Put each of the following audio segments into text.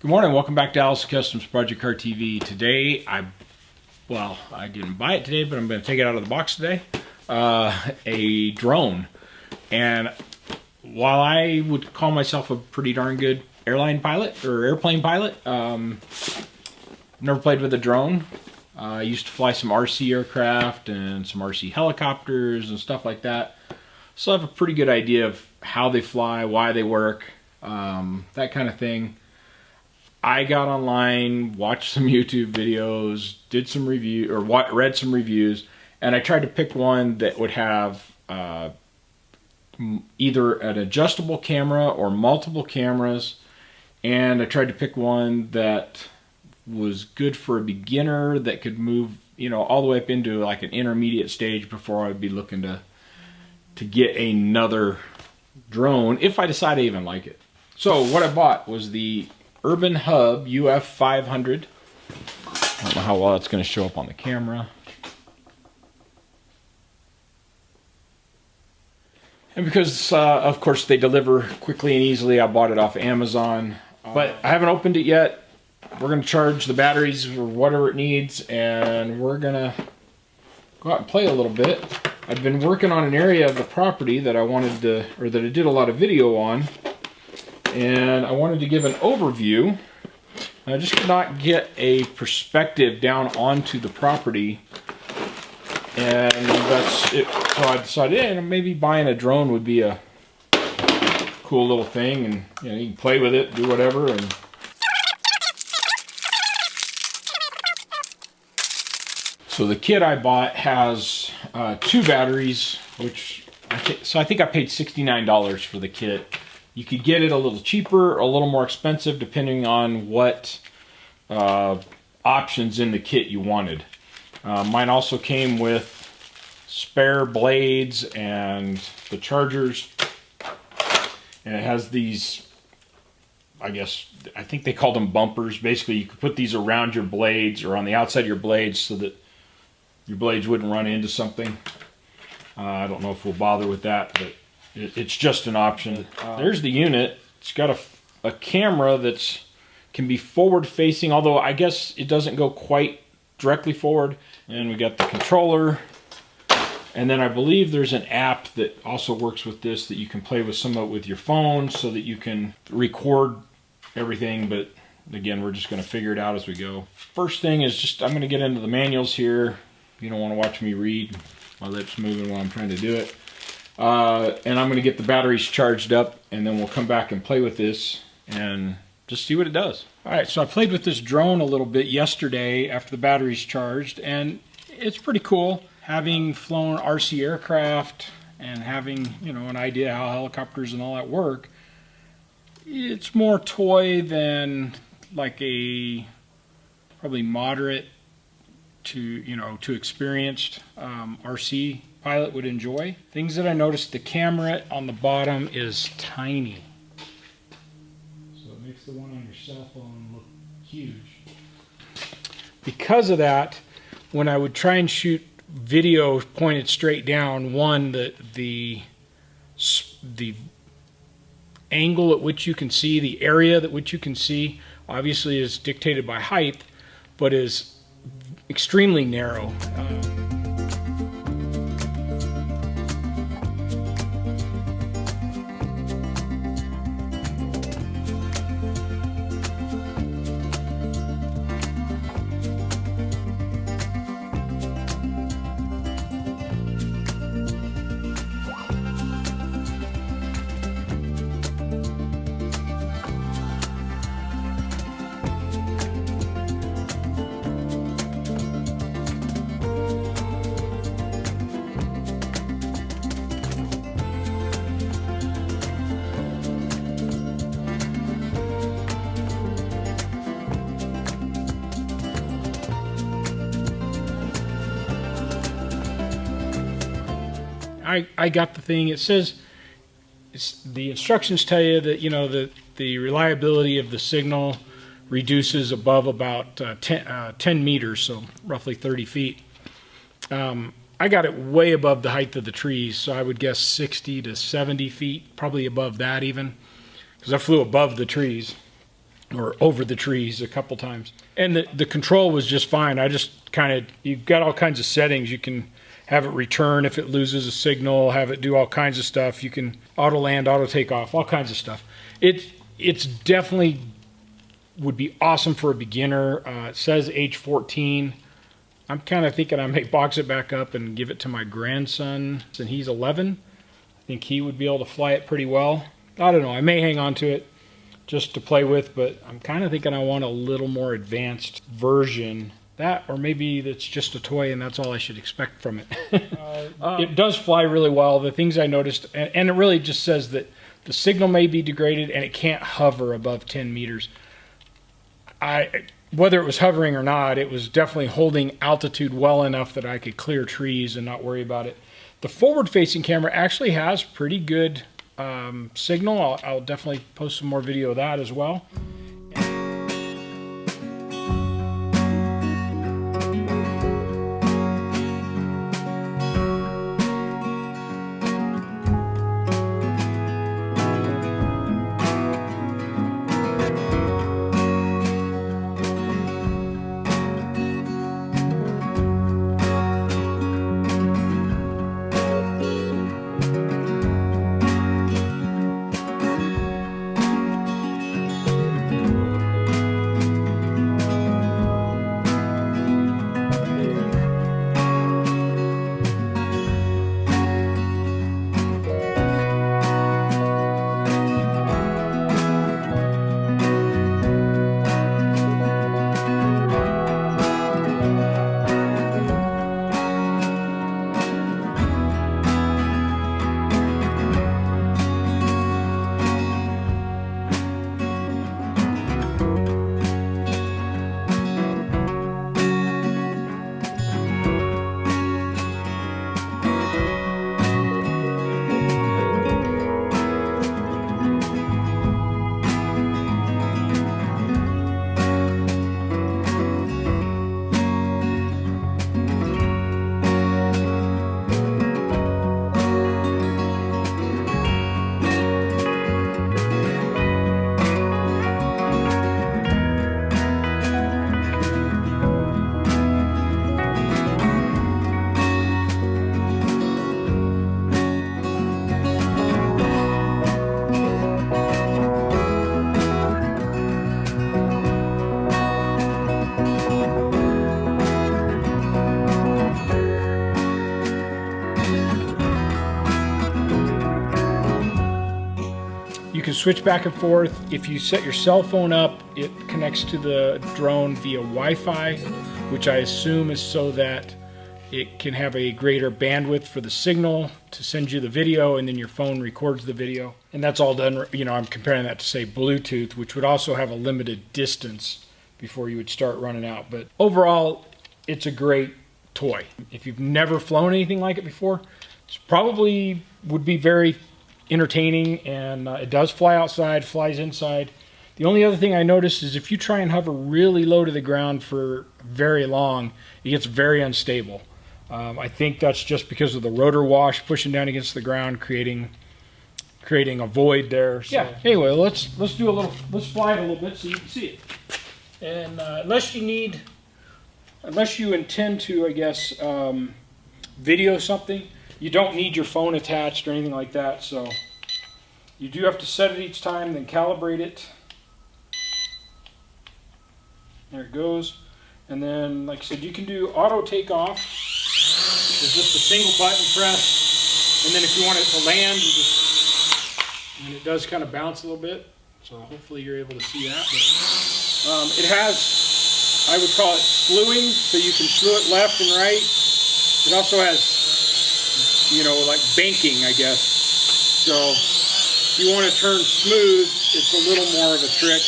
Good morning, welcome back to Alice Customs Project Car TV. Today, I didn't buy it today, but I'm going to take it out of the box today. A drone. And while I would call myself a pretty darn good airline pilot, or airplane pilot, never played with a drone. I used to fly some RC aircraft and some RC helicopters and stuff like that. So I have a pretty good idea of how they fly, why they work, that kind of thing. I got online, watched some YouTube videos, did some read some reviews, and I tried to pick one that would have either an adjustable camera or multiple cameras, and I tried to pick one that was good for a beginner that could move, all the way up into like an intermediate stage before I'd be looking to get another drone if I decide I even like it. So what I bought was the URANHUB UF500. I don't know how well it's going to show up on the camera. And because, of course, they deliver quickly and easily, I bought it off Amazon. But I haven't opened it yet. We're going to charge the batteries or whatever it needs, and we're going to go out and play a little bit. I've been working on an area of the property that I wanted to, or that I did a lot of video on. And I wanted to give an overview. I just could not get a perspective down onto the property, and that's it. So I decided, maybe buying a drone would be a cool little thing, and you can play with it, do whatever. And so the kit I bought has 2 batteries, which I think I paid $69 for the kit. You could get it a little cheaper or a little more expensive depending on what options in the kit you wanted. Mine also came with spare blades and the chargers. And it has these, I think they called them bumpers. Basically, you could put these around your blades or on the outside of your blades so that your blades wouldn't run into something. I don't know if we'll bother with that, but it's just an option. There's the unit. It's got a camera that can be forward facing, although I guess it doesn't go quite directly forward. And we got the controller. And then I believe there's an app that also works with this that you can play with some of it with your phone so that you can record everything. But again, we're just going to figure it out as we go. First thing is I'm going to get into the manuals here. You don't want to watch me read. My lips moving while I'm trying to do it. And I'm going to get the batteries charged up, and then we'll come back and play with this and just see what it does. Alright, so I played with this drone a little bit yesterday after the battery's charged, and it's pretty cool. Having flown RC aircraft and having, an idea how helicopters and all that work, it's more toy than like a probably moderate to experienced RC pilot would enjoy. Things that I noticed, the camera on the bottom is tiny. So it makes the one on your cell phone look huge. Because of that, when I would try and shoot video pointed straight down, the angle at which you can see, the area at which you can see, obviously is dictated by height, but is extremely narrow. I got the thing. It says, the instructions tell you that the reliability of the signal reduces above about 10 meters, so roughly 30 feet. I got it way above the height of the trees, so I would guess 60 to 70 feet, probably above that even, because I flew above the trees. or over the trees a couple times. And the control was just fine. I just kind of, you've got all kinds of settings. You can have it return if it loses a signal, have it do all kinds of stuff. You can auto land, auto take off, all kinds of stuff. It's definitely would be awesome for a beginner. It says age 14. I'm kind of thinking I may box it back up and give it to my grandson, and he's 11. I think he would be able to fly it pretty well. I don't know. I may hang on to it just to play with, but I'm kind of thinking I want a little more advanced version. That, or maybe it's just a toy and that's all I should expect from it. It does fly really well. The things I noticed, and it really just says that the signal may be degraded and it can't hover above 10 meters. Whether it was hovering or not, it was definitely holding altitude well enough that I could clear trees and not worry about it. The forward-facing camera actually has pretty good signal. I'll definitely post some more video of that as well. You can switch back and forth. If you set your cell phone up, it connects to the drone via Wi-Fi, which I assume is so that it can have a greater bandwidth for the signal to send you the video, and then your phone records the video. And that's all done, you know, I'm comparing that to, say, Bluetooth, which would also have a limited distance before you would start running out. But overall, it's a great toy. If you've never flown anything like it before, it probably would be very entertaining, and it does fly outside, flies inside. The only other thing I noticed is if you try and hover really low to the ground for very long, it gets very unstable. I think that's just because of the rotor wash pushing down against the ground, creating a void there. So, yeah. Anyway, let's fly it a little bit so you can see it. And unless you intend to, I guess, video something, you don't need your phone attached or anything like that. So you do have to set it each time, then calibrate it. There it goes. And then, like I said, you can do auto takeoff. It's just a single button press. And then if you want it to land, you just, and it does kind of bounce a little bit. So hopefully you're able to see that. But, it has, I would call it slewing, so you can slew it left and right. It also has, you know, like banking, I guess. So if you want to turn smooth, it's a little more of a trick.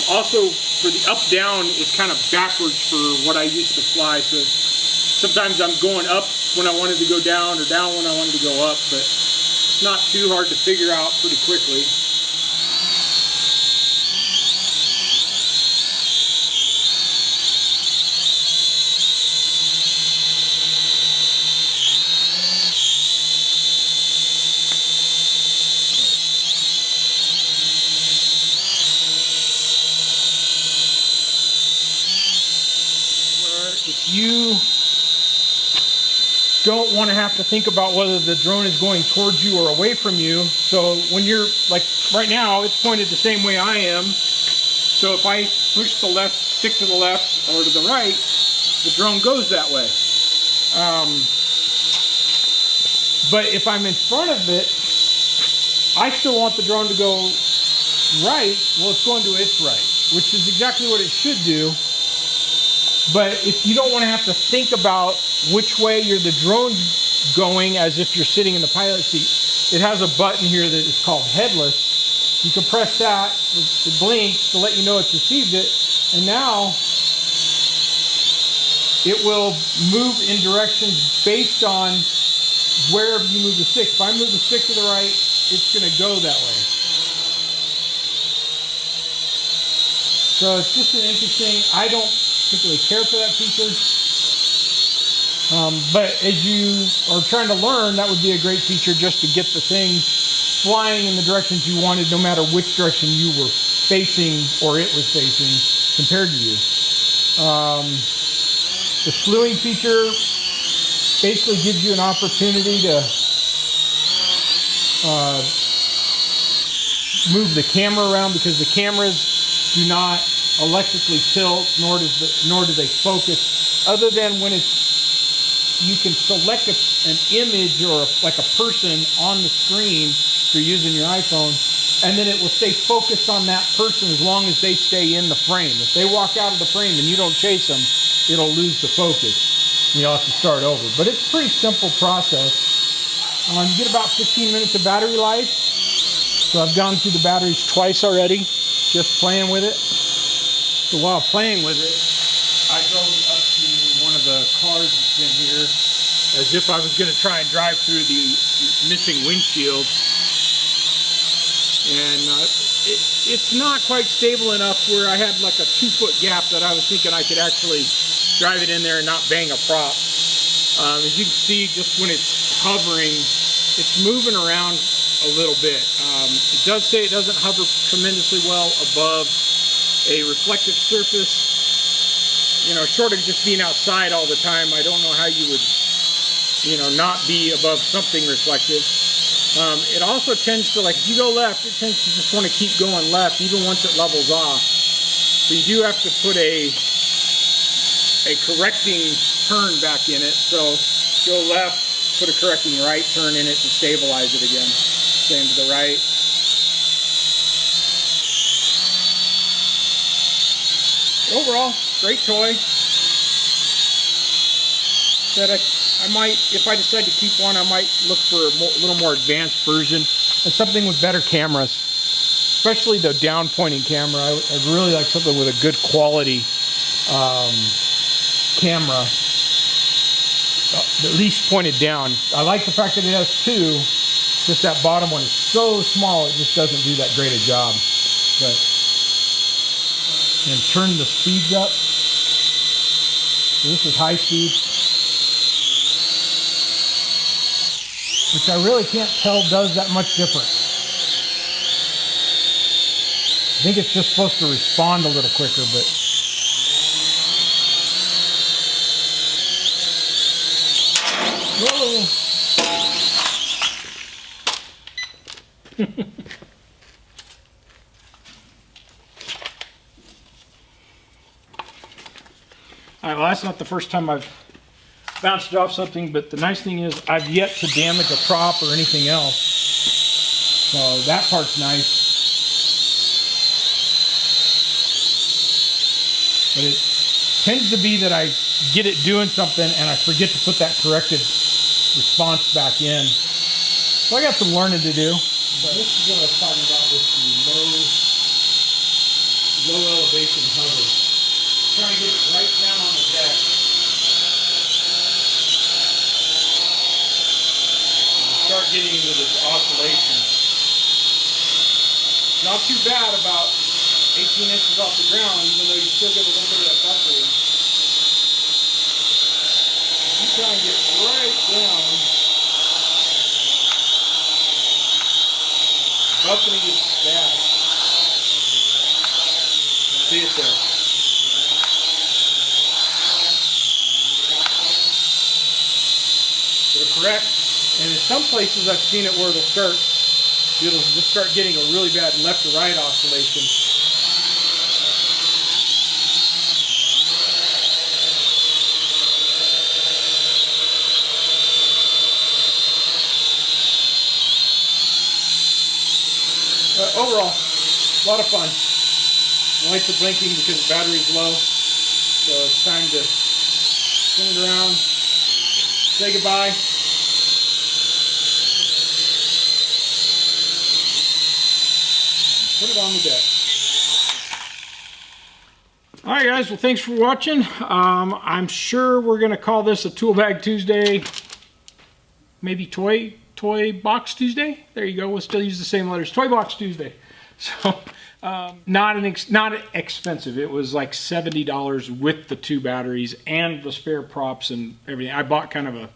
Also, for the up-down, it's kind of backwards for what I used to fly. So sometimes I'm going up when I wanted to go down, or down when I wanted to go up, but it's not too hard to figure out pretty quickly. you don't want to have to think about whether the drone is going towards you or away from you. So when you're, like right now, it's pointed the same way I am. So if I push the left, stick to the left or to the right, the drone goes that way. But if I'm in front of it, I still want the drone to go right. Well, it's going to its right, which is exactly what it should do. But if you don't want to have to think about which way the drone's going as if you're sitting in the pilot seat, it has a button here that is called headless. You can press that, it blinks to let you know it's received it, and now it will move in directions based on wherever you move the stick. If I move the stick to the right, it's going to go that way. So it's just an interesting, I don't particularly care for that feature. But as you are trying to learn, that would be a great feature just to get the thing flying in the directions you wanted, no matter which direction you were facing or it was facing compared to you. The slewing feature basically gives you an opportunity to move the camera around, because the cameras do not electrically tilt, nor do they focus, other than when you can select an image or like a person on the screen if you're using your iPhone, and then it will stay focused on that person as long as they stay in the frame. If they walk out of the frame and you don't chase them, it'll lose the focus. You'll have to start over. But it's a pretty simple process. You get about 15 minutes of battery life. So I've gone through the batteries twice already, just playing with it. So while playing with it, I drove up to one of the cars that's in here as if I was going to try and drive through the missing windshield. And it's not quite stable enough where I had like a 2-foot gap that I was thinking I could actually drive it in there and not bang a prop. As you can see, just when it's hovering, it's moving around a little bit. It does say it doesn't hover tremendously well above a reflective surface. You know, short of just being outside all the time, I don't know how you would, not be above something reflective. It also tends to, like, if you go left, it tends to just want to keep going left even once it levels off. So you do have to put a correcting turn back in it. So go left, put a correcting right turn in it to stabilize it again. Same to the right. Overall, great toy. That I might, if I decide to keep one, I might look for a little more advanced version and something with better cameras, especially the down pointing camera. I'd really like something with a good quality camera, at least pointed down. I like the fact that it has two, just that bottom one is so small it just doesn't do that great a job. But, and turn the speeds up. So this is high speed, which I really can't tell does that much difference. I think it's just supposed to respond a little quicker, but whoa. All right, well, that's not the first time I've bounced it off something, but the nice thing is I've yet to damage a prop or anything else. So that part's nice. But it tends to be that I get it doing something and I forget to put that corrected response back in. So I got some learning to do. But this is what I was talking about with the low elevation hover. Trying to get it right down on the deck. Start getting into this oscillation. Not too bad about 18 inches off the ground, even though you still get a little bit of that buffering. If you try and get right down, buffering is bad. See it there. correct. And in some places I've seen it where it'll just start getting a really bad left to right oscillation. But overall, a lot of fun. The lights are blinking because the battery's low. So it's time to turn it around, say goodbye. Put it on the deck. All right, guys. Well, thanks for watching. I'm sure we're going to call this a Tool Bag Tuesday. Maybe Toy Box Tuesday. There you go. We'll still use the same letters. Toy Box Tuesday. So, not expensive. It was like $70 with the 2 batteries and the spare props and everything. I bought kind of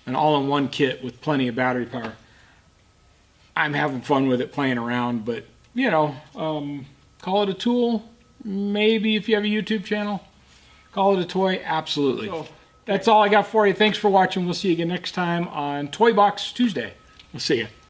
an all-in-one kit with plenty of battery power. I'm having fun with it, playing around, but you know, call it a tool. Maybe if you have a YouTube channel. Call it a toy. Absolutely. So, that's all I got for you. Thanks for watching. We'll see you again next time on Toy Box Tuesday. We'll see you.